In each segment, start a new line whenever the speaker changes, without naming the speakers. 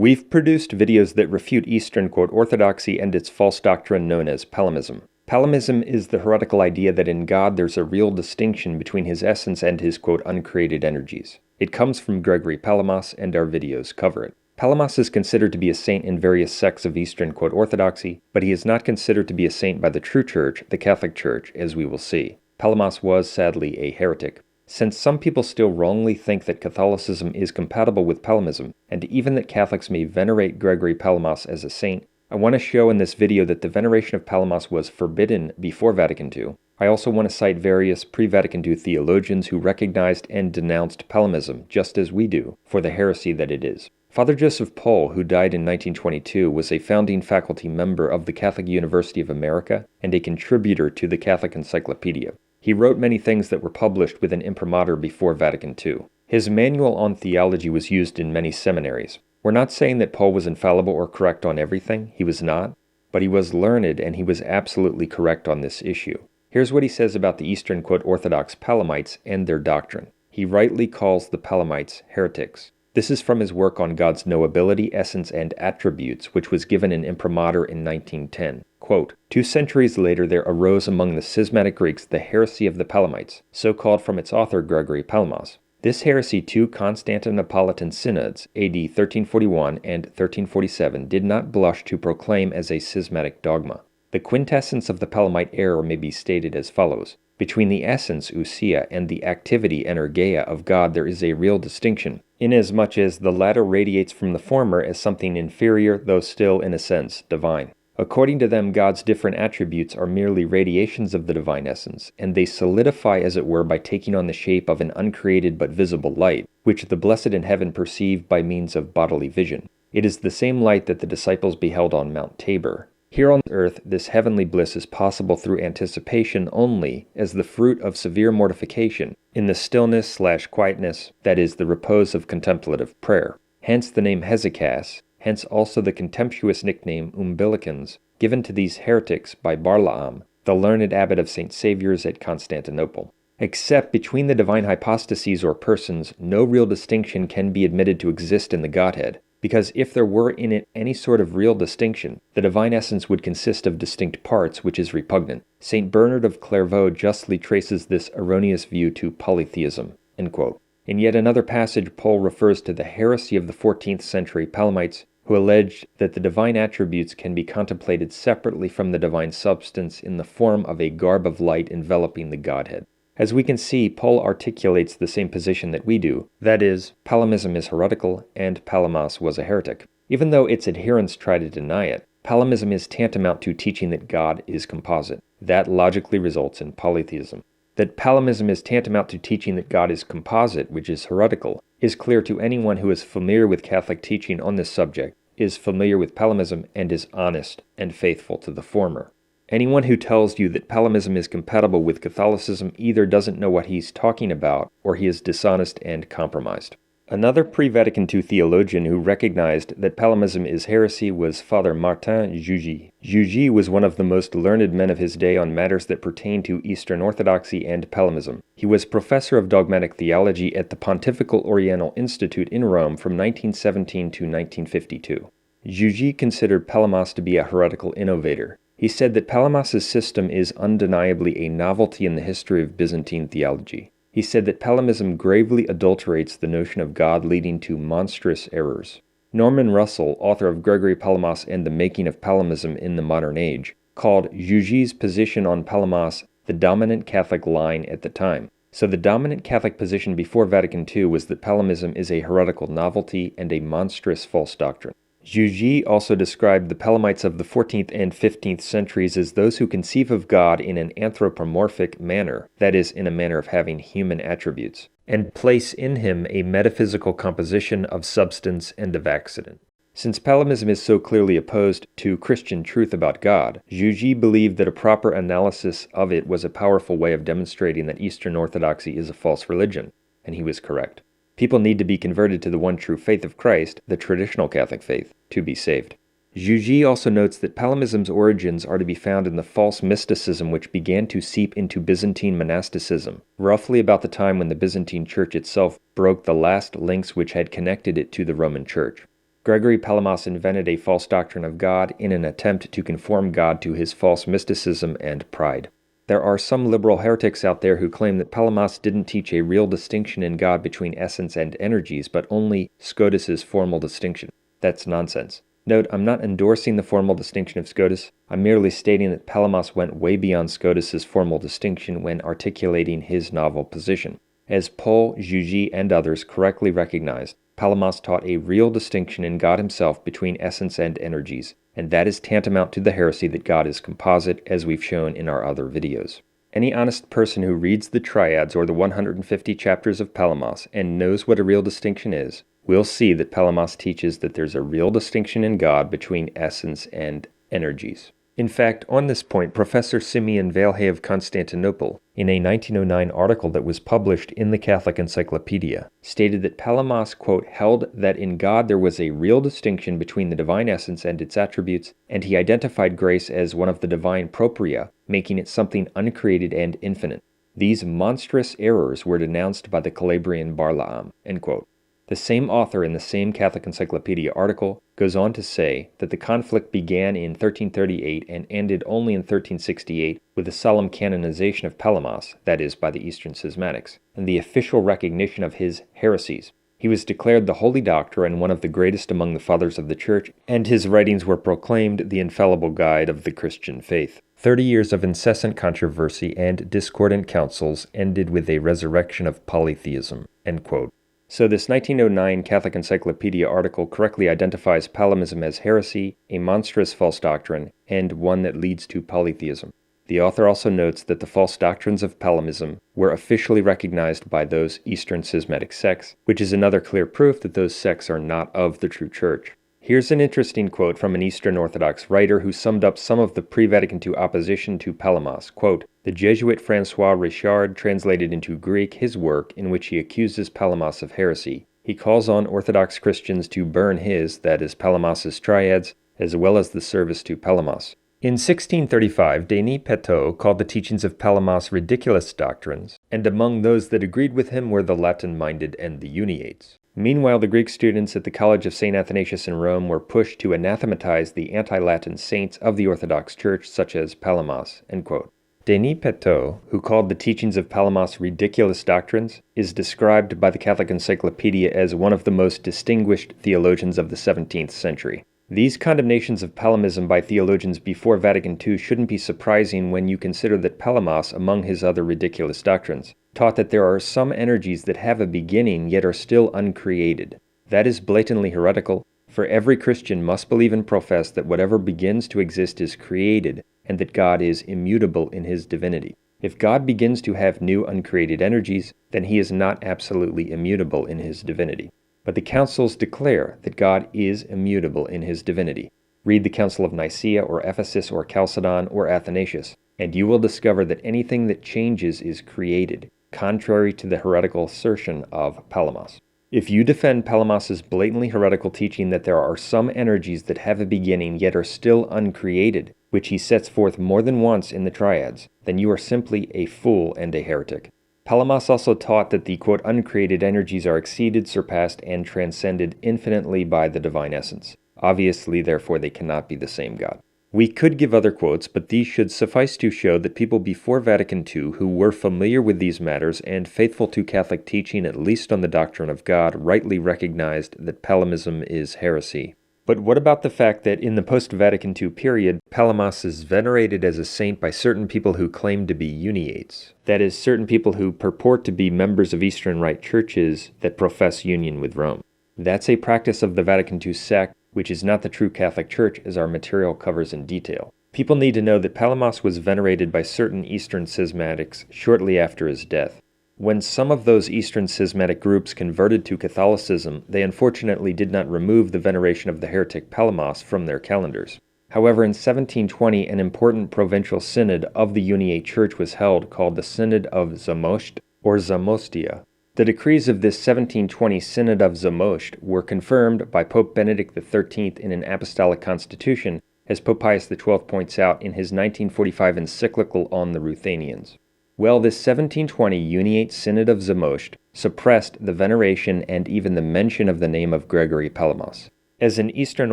We've produced videos that refute Eastern, orthodoxy and its false doctrine known as Palamism. Palamism is the heretical idea that in God there's a real distinction between his essence and his, uncreated energies. It comes from Gregory Palamas, and our videos cover it. Palamas is considered to be a saint in various sects of Eastern, orthodoxy, but he is not considered to be a saint by the true church, the Catholic Church, as we will see. Palamas was, sadly, a heretic. Since some people still wrongly think that Catholicism is compatible with Palamism, and even that Catholics may venerate Gregory Palamas as a saint, I want to show in this video that the veneration of Palamas was forbidden before Vatican II. I also want to cite various pre-Vatican II theologians who recognized and denounced Palamism, just as we do, for the heresy that it is. Father Joseph Paul, who died in 1922, was a founding faculty member of the Catholic University of America and a contributor to the Catholic Encyclopedia. He wrote many things that were published with an imprimatur before Vatican II. His manual on theology was used in many seminaries. We're not saying that Paul was infallible or correct on everything. He was not. But he was learned, and he was absolutely correct on this issue. Here's what he says about the Eastern, Orthodox Palamites and their doctrine. He rightly calls the Palamites heretics. This is from his work on God's knowability, essence, and attributes, which was given in imprimatur in 1910. Quote, 2 centuries later there arose among the schismatic Greeks the heresy of the Palamites, so called from its author Gregory Palamas. This heresy 2 Constantinopolitan synods, AD 1341 and 1347, did not blush to proclaim as a schismatic dogma. The quintessence of the Palamite error may be stated as follows. Between the essence, ousia, and the activity, energeia, of God there is a real distinction, inasmuch as the latter radiates from the former as something inferior, though still, in a sense, divine. According to them, God's different attributes are merely radiations of the divine essence, and they solidify, as it were, by taking on the shape of an uncreated but visible light, which the blessed in heaven perceive by means of bodily vision. It is the same light that the disciples beheld on Mount Tabor. Here on earth, this heavenly bliss is possible through anticipation only, as the fruit of severe mortification, in the stillness/quietness, that is, the repose of contemplative prayer. Hence the name hesychas, hence also the contemptuous nickname umbilicans, given to these heretics by Barlaam, the learned abbot of St. Saviour's at Constantinople. Except between the divine hypostases or persons, no real distinction can be admitted to exist in the Godhead, because if there were in it any sort of real distinction, the divine essence would consist of distinct parts, which is repugnant. St. Bernard of Clairvaux justly traces this erroneous view to polytheism." End quote. In yet another passage, Paul refers to the heresy of the 14th century Palamites, who alleged that the divine attributes can be contemplated separately from the divine substance in the form of a garb of light enveloping the Godhead. As we can see, Paul articulates the same position that we do, that is, Palamism is heretical and Palamas was a heretic. Even though its adherents try to deny it, Palamism is tantamount to teaching that God is composite. That logically results in polytheism. That Palamism is tantamount to teaching that God is composite, which is heretical, is clear to anyone who is familiar with Catholic teaching on this subject, is familiar with Palamism, and is honest and faithful to the former. Anyone who tells you that Palamism is compatible with Catholicism either doesn't know what he's talking about, or he is dishonest and compromised. Another pre-Vatican II theologian who recognized that Palamism is heresy was Father Martin Juji. Juji was one of the most learned men of his day on matters that pertain to Eastern Orthodoxy and Palamism. He was professor of dogmatic theology at the Pontifical Oriental Institute in Rome from 1917 to 1952. Juji considered Palamas to be a heretical innovator. He said that Palamas' system is undeniably a novelty in the history of Byzantine theology. He said that Palamism gravely adulterates the notion of God, leading to monstrous errors. Norman Russell, author of Gregory Palamas and the Making of Palamism in the Modern Age, called Juji's position on Palamas the dominant Catholic line at the time. So the dominant Catholic position before Vatican II was that Palamism is a heretical novelty and a monstrous false doctrine. Juji also described the Palamites of the 14th and 15th centuries as those who conceive of God in an anthropomorphic manner, that is, in a manner of having human attributes, and place in him a metaphysical composition of substance and of accident. Since Palamism is so clearly opposed to Christian truth about God, Juji believed that a proper analysis of it was a powerful way of demonstrating that Eastern Orthodoxy is a false religion, and he was correct. People need to be converted to the one true faith of Christ, the traditional Catholic faith, to be saved. Juji also notes that Palamism's origins are to be found in the false mysticism which began to seep into Byzantine monasticism, roughly about the time when the Byzantine Church itself broke the last links which had connected it to the Roman Church. Gregory Palamas invented a false doctrine of God in an attempt to conform God to his false mysticism and pride. There are some liberal heretics out there who claim that Palamas didn't teach a real distinction in God between essence and energies, but only Scotus's formal distinction. That's nonsense. Note, I'm not endorsing the formal distinction of Scotus. I'm merely stating that Palamas went way beyond Scotus's formal distinction when articulating his novel position. As Paul, Juji, and others correctly recognized, Palamas taught a real distinction in God himself between essence and energies, and that is tantamount to the heresy that God is composite, as we've shown in our other videos. Any honest person who reads the Triads or the 150 chapters of Palamas and knows what a real distinction is, will see that Palamas teaches that there's a real distinction in God between essence and energies. In fact, on this point, Professor Simeon Valhay of Constantinople, in a 1909 article that was published in the Catholic Encyclopedia, stated that Palamas, quote, held that in God there was a real distinction between the divine essence and its attributes, and he identified grace as one of the divine propria, making it something uncreated and infinite. These monstrous errors were denounced by the Calabrian Barlaam, end quote. The same author in the same Catholic Encyclopedia article goes on to say that the conflict began in 1338 and ended only in 1368 with the solemn canonization of Palamas, that is, by the Eastern Schismatics, and the official recognition of his heresies. He was declared the holy doctor and one of the greatest among the fathers of the Church, and his writings were proclaimed the infallible guide of the Christian faith. 30 years of incessant controversy and discordant councils ended with a resurrection of polytheism, end quote. So this 1909 Catholic Encyclopedia article correctly identifies Palamism as heresy, a monstrous false doctrine, and one that leads to polytheism. The author also notes that the false doctrines of Palamism were officially recognized by those Eastern Schismatic sects, which is another clear proof that those sects are not of the true Church. Here's an interesting quote from an Eastern Orthodox writer who summed up some of the pre-Vatican II opposition to Palamas. Quote, the Jesuit François Richard translated into Greek his work in which he accuses Palamas of heresy. He calls on Orthodox Christians to burn his, that is Palamas's Triads, as well as the service to Palamas. In 1635, Denis Petot called the teachings of Palamas ridiculous doctrines, and among those that agreed with him were the Latin-minded and the Uniates. Meanwhile, the Greek students at the College of St. Athanasius in Rome were pushed to anathematize the anti-Latin saints of the Orthodox Church, such as Palamas, end quote. Denis Petot, who called the teachings of Palamas ridiculous doctrines, is described by the Catholic Encyclopedia as one of the most distinguished theologians of the 17th century. These condemnations of Palamism by theologians before Vatican II shouldn't be surprising when you consider that Palamas, among his other ridiculous doctrines, taught that there are some energies that have a beginning yet are still uncreated. That is blatantly heretical, for every Christian must believe and profess that whatever begins to exist is created, and that God is immutable in his divinity. If God begins to have new uncreated energies, then he is not absolutely immutable in his divinity. But the councils declare that God is immutable in his divinity. Read the Council of Nicaea or Ephesus or Chalcedon or Athanasius, and you will discover that anything that changes is created, contrary to the heretical assertion of Palamas. If you defend Palamas's blatantly heretical teaching that there are some energies that have a beginning yet are still uncreated, which he sets forth more than once in the Triads, then you are simply a fool and a heretic. Palamas also taught that the, quote, uncreated energies are exceeded, surpassed, and transcended infinitely by the divine essence. Obviously, therefore, they cannot be the same God. We could give other quotes, but these should suffice to show that people before Vatican II who were familiar with these matters and faithful to Catholic teaching, at least on the doctrine of God, rightly recognized that Palamism is heresy. But what about the fact that in the post-Vatican II period, Palamas is venerated as a saint by certain people who claim to be Uniates? That is, certain people who purport to be members of Eastern Rite churches that profess union with Rome. That's a practice of the Vatican II sect, which is not the true Catholic Church, as our material covers in detail. People need to know that Palamas was venerated by certain Eastern schismatics shortly after his death. When some of those Eastern schismatic groups converted to Catholicism, they unfortunately did not remove the veneration of the heretic Palamas from their calendars. However, in 1720, an important provincial synod of the Uniate Church was held called the Synod of Zamość or Zamostia. The decrees of this 1720 Synod of Zamość were confirmed by Pope Benedict XIII in an apostolic constitution, as Pope Pius XII points out in his 1945 encyclical on the Ruthenians. Well, this 1720 Uniate Synod of Zamość suppressed the veneration and even the mention of the name of Gregory Palamas. As an Eastern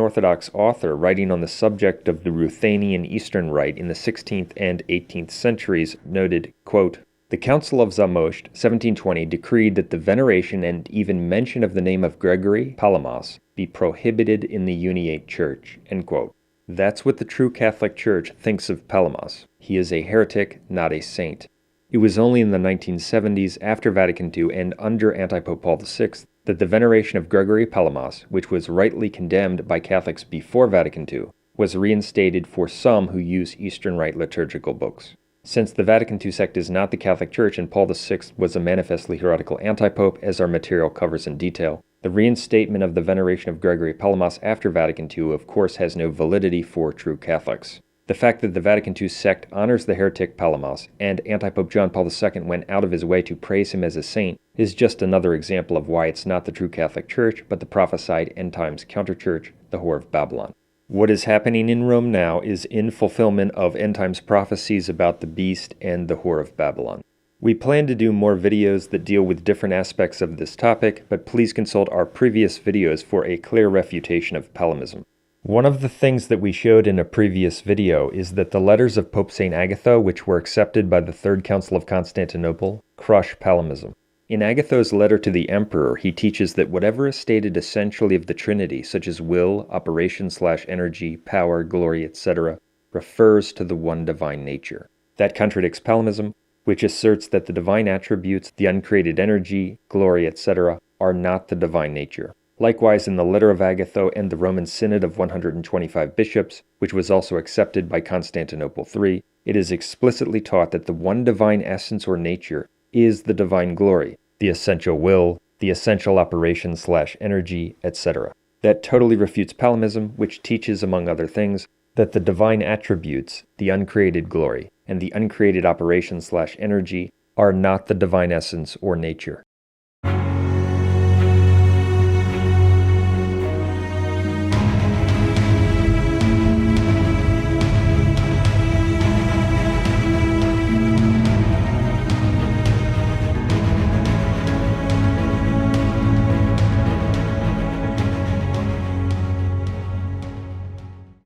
Orthodox author writing on the subject of the Ruthenian Eastern Rite in the 16th and 18th centuries noted, quote, "The Council of Zamość, 1720, decreed that the veneration and even mention of the name of Gregory Palamas be prohibited in the Uniate Church." End quote. That's what the true Catholic Church thinks of Palamas. He is a heretic, not a saint. It was only in the 1970s, after Vatican II and under Antipope Paul VI, that the veneration of Gregory Palamas, which was rightly condemned by Catholics before Vatican II, was reinstated for some who use Eastern Rite liturgical books. Since the Vatican II sect is not the Catholic Church and Paul VI was a manifestly heretical antipope, as our material covers in detail, the reinstatement of the veneration of Gregory Palamas after Vatican II, of course, has no validity for true Catholics. The fact that the Vatican II sect honors the heretic Palamas, and Antipope John Paul II went out of his way to praise him as a saint, is just another example of why it's not the true Catholic Church, but the prophesied end-times counterchurch, the Whore of Babylon. What is happening in Rome now is in fulfillment of end-times prophecies about the beast and the Whore of Babylon. We plan to do more videos that deal with different aspects of this topic, but please consult our previous videos for a clear refutation of Palamism. One of the things that we showed in a previous video is that the letters of Pope St. Agatho, which were accepted by the Third Council of Constantinople, crush Palamism. In Agatho's letter to the Emperor, he teaches that whatever is stated essentially of the Trinity, such as will, operation/energy, power, glory, etc., refers to the one divine nature. That contradicts Palamism, which asserts that the divine attributes, the uncreated energy, glory, etc., are not the divine nature. Likewise, in the letter of Agatho and the Roman Synod of 125 bishops, which was also accepted by Constantinople III, it is explicitly taught that the one divine essence or nature is the divine glory, the essential will, the essential operation/energy, etc. That totally refutes Palamism, which teaches, among other things, that the divine attributes, the uncreated glory, and the uncreated operation/energy are not the divine essence or nature.